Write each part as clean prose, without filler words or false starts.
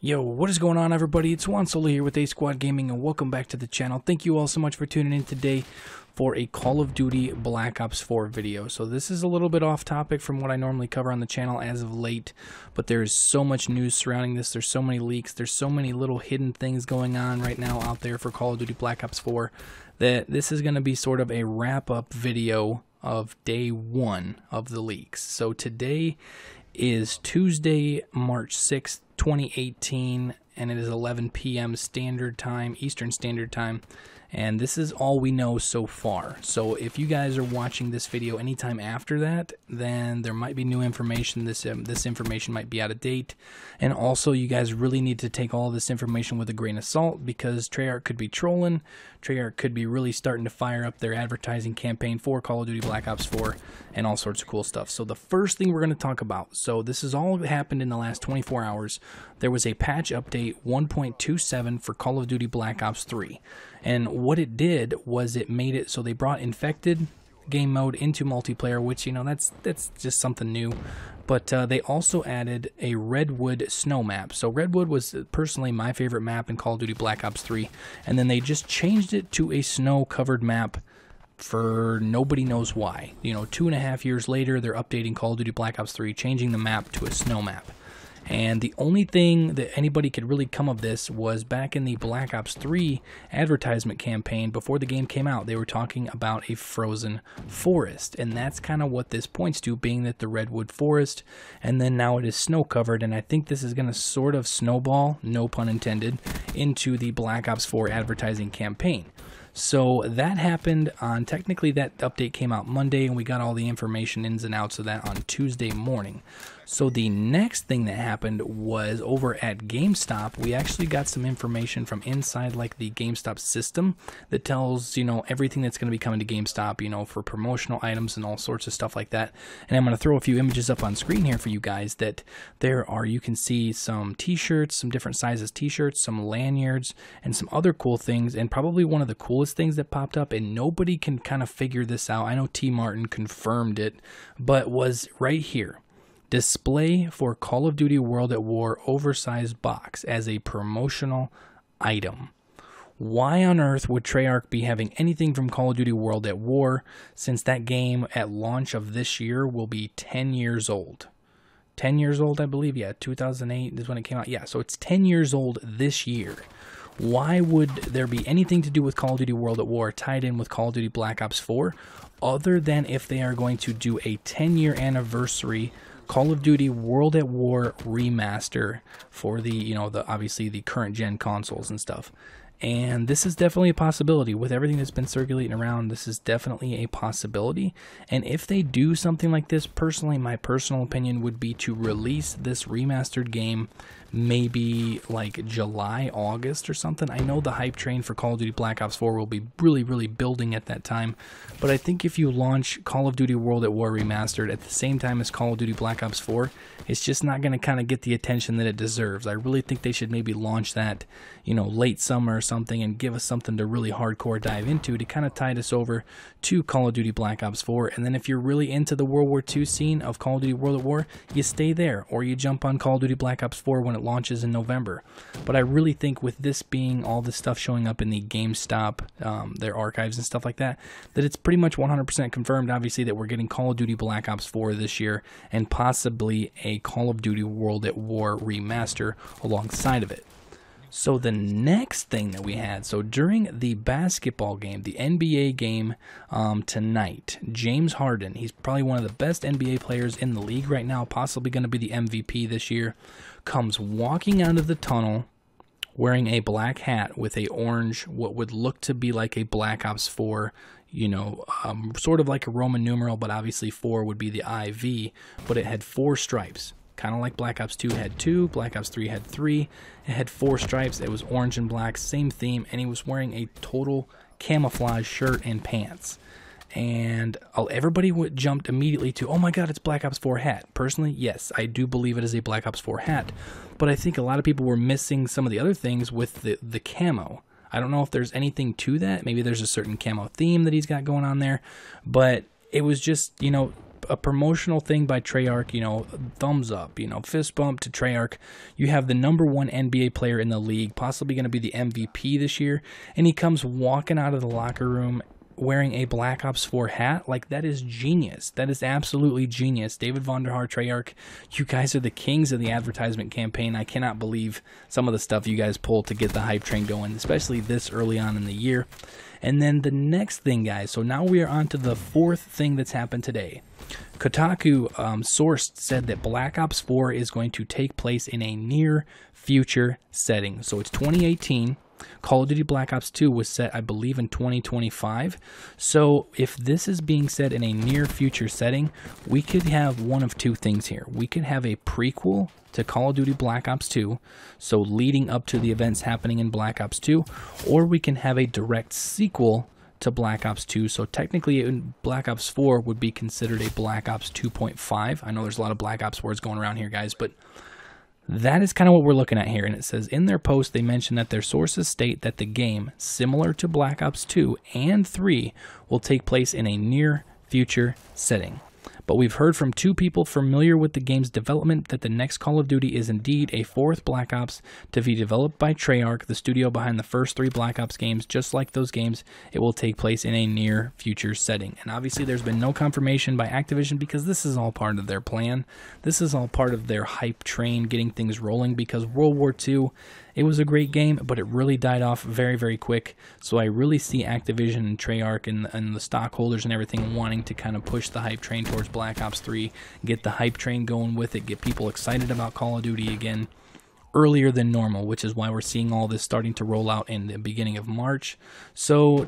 Yo, what is going on, everybody? It's Juan Solo here with ASQD Gaming, and welcome back to the channel. Thank you all so much for tuning in today for a Call of Duty Black Ops 4 video. So this is a little bit off topic from what I normally cover on the channel as of late, but there is so much news surrounding this. There's so many leaks. There's so many little hidden things going on right now out there for Call of Duty Black Ops 4 that this is going to be sort of a wrap-up video of day one of the leaks. So today is Tuesday, March 6th, 2018, and it is 11 p.m. Standard Time, Eastern Standard Time, and this is all we know so far. So if you guys are watching this video anytime after that, then there might be new information. This information might be out of date, and also you guys really need to take all of this information with a grain of salt, because Treyarch could be trolling. Treyarch could be really starting to fire up their advertising campaign for Call of Duty Black Ops 4 and all sorts of cool stuff. So the first thing we're going to talk about, so this is all that happened in the last 24 hours. There was a patch update 1.27 for Call of Duty Black Ops 3. And what it did was it made it so they brought infected game mode into multiplayer, which, you know, that's just something new. But they also added a Redwood snow map. So Redwood was personally my favorite map in Call of Duty Black Ops 3, and then they just changed it to a snow-covered map for nobody knows why. You know, 2.5 years later, they're updating Call of Duty Black Ops 3, changing the map to a snow map. And the only thing that anybody could really come of this was back in the Black Ops 3 advertisement campaign before the game came out. They were talking about a frozen forest, and that's kind of what this points to, being that the Redwood Forest, and then now it is snow covered. And I think this is going to sort of snowball, no pun intended, into the Black Ops 4 advertising campaign. So that happened on, technically that update came out Monday, and we got all the information, ins and outs of that, on Tuesday morning. So the next thing that happened was over at GameStop. We actually got some information from inside, like, the GameStop system that tells, you know, everything that's going to be coming to GameStop, you know, for promotional items and all sorts of stuff like that. And I'm going to throw a few images up on screen here for you guys that there are, you can see some t-shirts, some different sizes t-shirts, some lanyards, and some other cool things. And probably one of the coolest things that popped up, and nobody can kind of figure this out, I know T. Martin confirmed it, but was right here. Display for Call of Duty World at War oversized box as a promotional item. Why on earth would Treyarch be having anything from Call of Duty World at War, since that game at launch of this year will be 10 years old? 10 years old, I believe. Yeah, 2008 is when it came out. Yeah, so it's 10 years old this year. Why would there be anything to do with Call of Duty World at War tied in with Call of Duty Black Ops 4, other than if they are going to do a 10-year anniversary Call of Duty World at War remaster for the, you know, obviously the current gen consoles and stuff. And this is definitely a possibility. With everything that's been circulating around, this is definitely a possibility. And if they do something like this, personally, my personal opinion would be to release this remastered game maybe like July, August or something. I know the hype train for Call of Duty Black Ops 4 will be really, really building at that time. But I think if you launch Call of Duty World at War Remastered at the same time as Call of Duty Black Ops 4, it's just not going to kind of get the attention that it deserves. I really think they should maybe launch that, you know, late summer or something, and give us something to really hardcore dive into to kind of tide us over to Call of Duty Black Ops 4. And then if you're really into the World War II scene of Call of Duty World at War, you stay there, or you jump on Call of Duty Black Ops 4 when it launches in November. But I really think with this being all this stuff showing up in the GameStop, their archives and stuff like that, that it's pretty much 100% confirmed, obviously, that we're getting Call of Duty Black Ops 4 this year, and possibly a Call of Duty World at War remaster alongside of it. So the next thing that we had, so during the basketball game, the NBA game tonight, James Harden, he's probably one of the best NBA players in the league right now, possibly going to be the MVP this year, comes walking out of the tunnel wearing a black hat with a orange, what would look to be like a Black Ops 4, you know, sort of like a Roman numeral, but obviously 4 would be the IV, but it had 4 stripes. Kind of like Black Ops 2 had 2, Black Ops 3 had 3. It had 4 stripes. It was orange and black, same theme, and he was wearing a total camouflage shirt and pants. And everybody jumped immediately to, oh my god, it's Black Ops 4 hat. Personally, yes, I do believe it is a Black Ops 4 hat, but I think a lot of people were missing some of the other things with the camo. I don't know if there's anything to that. Maybe there's a certain camo theme that he's got going on there, but it was just, you know, a promotional thing by Treyarch, you know, thumbs up, you know, fist bump to Treyarch. You have the #1 NBA player in the league, possibly going to be the MVP this year, and he comes walking out of the locker room wearing a Black Ops 4 hat. Like, that is genius. That is absolutely genius. David Vonderhaar, Treyarch, you guys are the kings of the advertisement campaign. I cannot believe some of the stuff you guys pull to get the hype train going, especially this early on in the year. And then the next thing, guys, so now we are on to the fourth thing that's happened today. Kotaku sourced said that Black Ops 4 is going to take place in a near future setting. So it's 2018. Call of Duty Black Ops 2 was set, I believe, in 2025. So if this is being set in a near future setting, we could have one of two things here. We could have a prequel to Call of Duty Black Ops 2, so leading up to the events happening in Black Ops 2, or we can have a direct sequel to Black Ops 2. So technically Black Ops 4 would be considered a Black Ops 2.5. I know there's a lot of Black Ops words going around here, guys, but that is kind of what we're looking at here. And it says in their post, they mention that their sources state that the game, similar to Black Ops 2 and 3, will take place in a near future setting. But we've heard from two people familiar with the game's development that the next Call of Duty is indeed a fourth Black Ops to be developed by Treyarch, the studio behind the first 3 Black Ops games. Just like those games, it will take place in a near future setting. And obviously there's been no confirmation by Activision because this is all part of their plan. This is all part of their hype train getting things rolling, because World War II, it was a great game, but it really died off very, very quick. So I really see Activision and Treyarch and the stockholders and everything wanting to kind of push the hype train towards Black Ops 3, get the hype train going with it, get people excited about Call of Duty again earlier than normal, which is why we're seeing all this starting to roll out in the beginning of March. So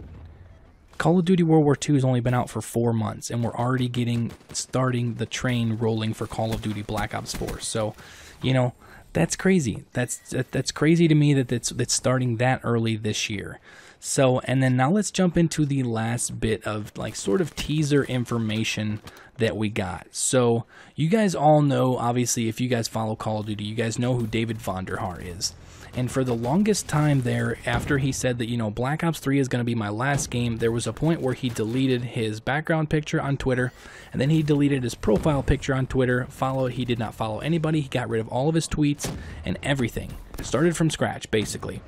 Call of Duty World War II has only been out for 4 months, and we're already starting the train rolling for Call of Duty Black Ops 4. So, you know, that's crazy. That's crazy to me that it's starting that early this year. So, and then now let's jump into the last bit of like sort of teaser information that we got. So you guys all know, obviously, if you guys follow Call of Duty, you guys know who David Vonderhaar is. And for the longest time there, after he said that, you know, Black Ops 3 is going to be my last game, there was a point where he deleted his background picture on Twitter, and then he deleted his profile picture on Twitter. He did not follow anybody. He got rid of all of his tweets and everything. Started from scratch, basically.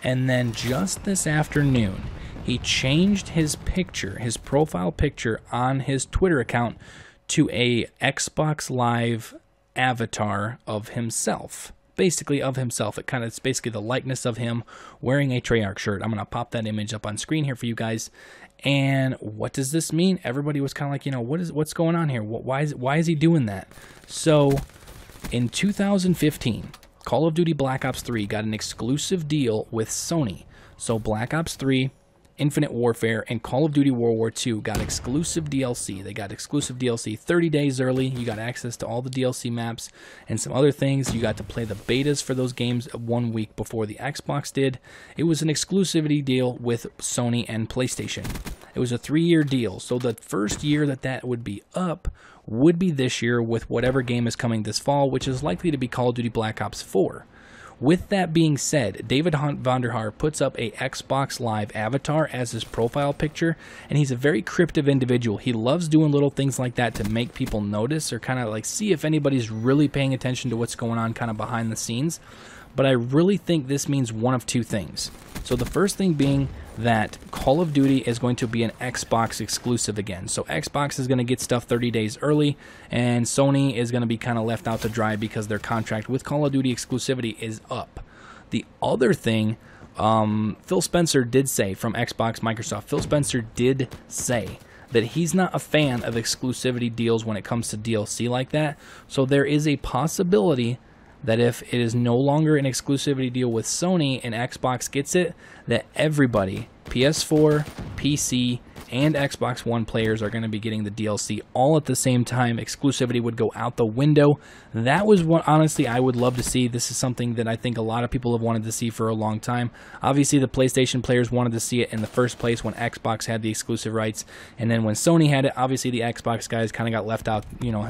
And then just this afternoon, he changed his picture, his profile picture on his Twitter account to a Xbox Live avatar of himself. Basically of himself. It's basically the likeness of him wearing a Treyarch shirt. I'm going to pop that image up on screen here for you guys. And what does this mean? Everybody was kind of like, you know, what's going on here? Why is he doing that? So in 2015, Call of Duty Black Ops 3 got an exclusive deal with Sony. So Black Ops 3, Infinite Warfare, and Call of Duty World War II got exclusive DLC. They got exclusive DLC 30 days early. You got access to all the DLC maps and some other things. You got to play the betas for those games 1 week before the Xbox did. It was an exclusivity deal with Sony and PlayStation. It was a 3-year deal. So the first year that would be up would be this year with whatever game is coming this fall, which is likely to be Call of Duty Black Ops 4. With that being said, David Vonderhaar puts up a Xbox Live avatar as his profile picture, and he's a very cryptic individual. He loves doing little things like that to make people notice or kind of like see if anybody's really paying attention to what's going on kind of behind the scenes. But I really think this means one of two things. So the first thing being that Call of Duty is going to be an Xbox exclusive again. So Xbox is going to get stuff 30 days early, and Sony is going to be kind of left out to dry because their contract with Call of Duty exclusivity is up. The other thing, Phil Spencer did say from Xbox Microsoft, Phil Spencer did say that he's not a fan of exclusivity deals when it comes to DLC like that. So there is a possibility that if it is no longer an exclusivity deal with Sony and Xbox gets it, that everybody, PS4, PC, and Xbox One players are going to be getting the DLC all at the same time. Exclusivity would go out the window. That was what, honestly, I would love to see. This is something that I think a lot of people have wanted to see for a long time. Obviously, the PlayStation players wanted to see it in the first place when Xbox had the exclusive rights, and then when Sony had it, obviously the Xbox guys kind of got left out,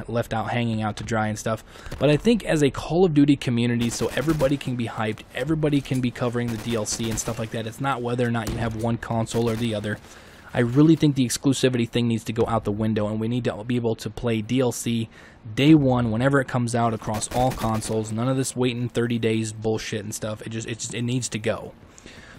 left out hanging out to dry and stuff. But I think as a Call of Duty community, so everybody can be hyped, everybody can be covering the DLC and stuff like that. It's not whether or not you have one console or the other. I really think the exclusivity thing needs to go out the window, and we need to be able to play DLC day one whenever it comes out across all consoles. None of this waiting 30 days bullshit and stuff. It needs to go.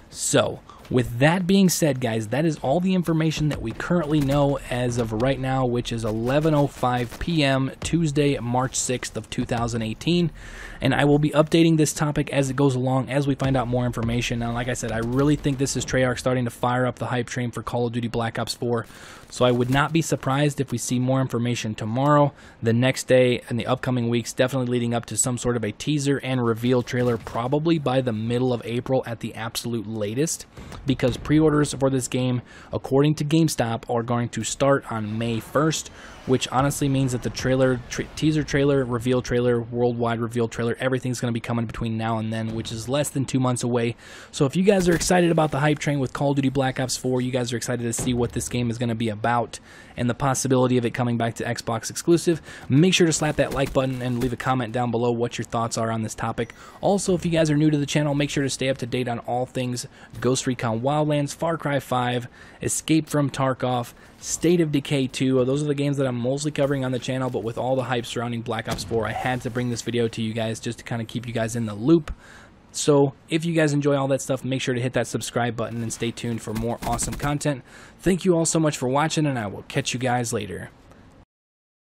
So, with that being said, guys, that is all the information that we currently know as of right now, which is 11:05 p.m. Tuesday, March 6th of 2018. And I will be updating this topic as it goes along, as we find out more information. Now, like I said, I really think this is Treyarch starting to fire up the hype train for Call of Duty Black Ops 4. So I would not be surprised if we see more information tomorrow, the next day, and the upcoming weeks, definitely leading up to some sort of a teaser and reveal trailer, probably by the middle of April at the absolute latest, because pre-orders for this game, according to GameStop, are going to start on May 1st, which honestly means that the trailer, teaser trailer, reveal trailer, worldwide reveal trailer, everything's going to be coming between now and then, which is less than 2 months away. So if you guys are excited about the hype train with Call of Duty Black Ops 4, you guys are excited to see what this game is going to be about and the possibility of it coming back to Xbox exclusive, make sure to slap that like button and leave a comment down below what your thoughts are on this topic. Also, if you guys are new to the channel, make sure to stay up to date on all things Ghost Recon Wildlands, Far Cry 5, Escape from Tarkov, State of Decay 2. Those are the games that I'm mostly covering on the channel, but with all the hype surrounding Black Ops 4, I had to bring this video to you guys just to kind of keep you guys in the loop. So if you guys enjoy all that stuff, make sure to hit that subscribe button and stay tuned for more awesome content. Thank you all so much for watching, and I will catch you guys later.